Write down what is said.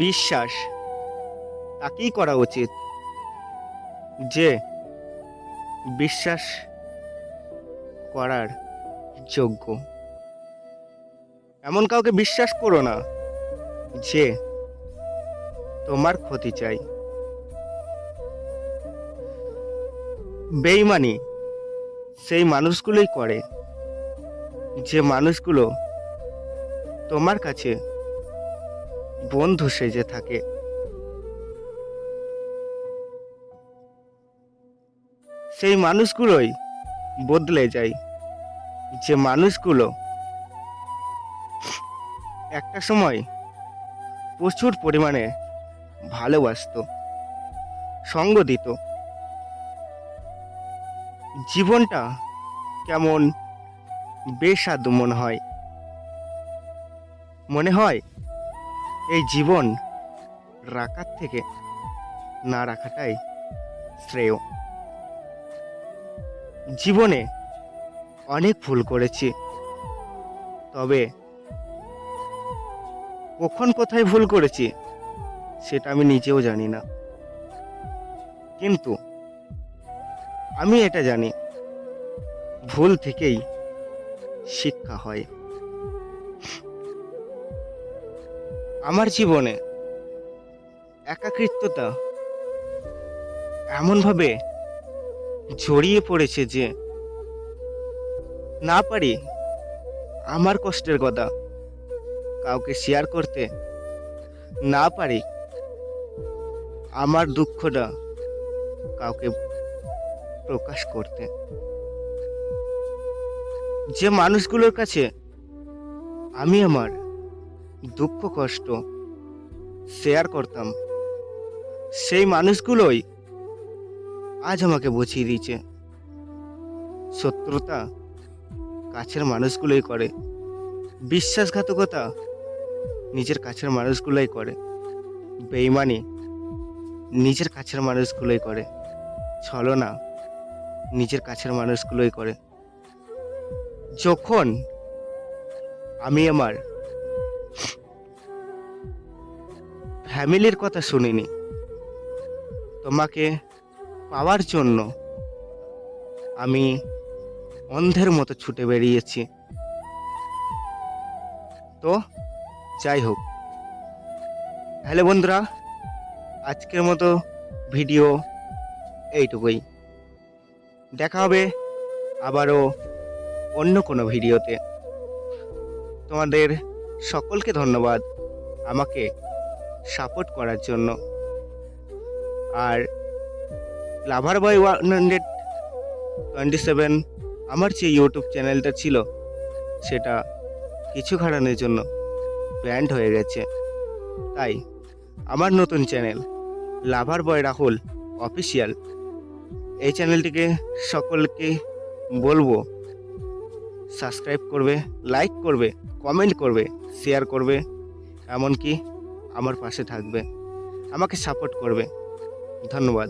বিশ্বাস তাকেই করা উচিত যে বিশ্বাস করার যোগ্য। এমন কাউকে বিশ্বাস করো না যে তোমার ক্ষতি চাই। বেঈমানি সেই মানুষগুলোই করে যে মানুষগুলো তোমার কাছে বন্ধু সেজে থাকে। সেই মানুষগুলোই বদলে যায় যে মানুষগুলো একটা সময় প্রচুর পরিমাণে ভালোবাসতো, সঙ্গ দিত। জীবনটা কেমন বেস্বাদু মনে হয় এই জীবন রাখার থেকে না রাখাটাই শ্রেয়। জীবনে অনেক ভুল করেছি, তবে কখন কোথায় ভুল করেছি সেটা আমি নিজেও জানি না। কিন্তু আমি এটা জানি, ভুল থেকেই শিক্ষা হয়। আমার জীবনে একাকিত্বতা এমনভাবে জড়িয়ে পড়েছে যে না পারি আমার কষ্টের কথা কাউকে শেয়ার করতে, না পারি আমার দুঃখটা কাউকে প্রকাশ করতে। যে মানুষগুলোর কাছে আমি আমার দুঃখ কষ্ট শেয়ার করতাম, সেই মানুষগুলোই আজ আমাকে বুঝিয়ে দিয়েছে শত্রুতা কাছের মানুষগুলোই করে, বিশ্বাসঘাতকতা নিজের কাছের মানুষগুলোই করে, বেঈমানি নিজের কাছের মানুষগুলোই করে, ছলনা নিজের কাছের মানুষগুলোই করে। যখন আমি আমার ফ্যামিলির কথা শুনিনি, তোমাকে পাওয়ার জন্য আমি অন্ধের মতো ছুটে বেরিয়েছি। তো যাই হোক, হ্যালো বন্ধুরা, আজকের মতো ভিডিও এইটুকুই। দেখা হবে আবারও অন্য কোনো ভিডিওতে। তোমাদের সকলকে ধন্যবাদ আমাকে সাপোর্ট করার জন্য। আর লাভার বয় 127 আমার যে ইউটিউব চ্যানেলটা ছিল সেটা কিছু কারণের জন্য ব্যান্ড হয়ে গেছে। তাই আমার নতুন চ্যানেল লাভার বয় রাহুল অফিসিয়াল, এই চ্যানেলটিকে সকলকে বলবো সাবস্ক্রাইব করবে, লাইক করবে, কমেন্ট করবে, শেয়ার করবে, এমনকি আমার পাশে থাকবে, আমাকে সাপোর্ট করবে। ধন্যবাদ।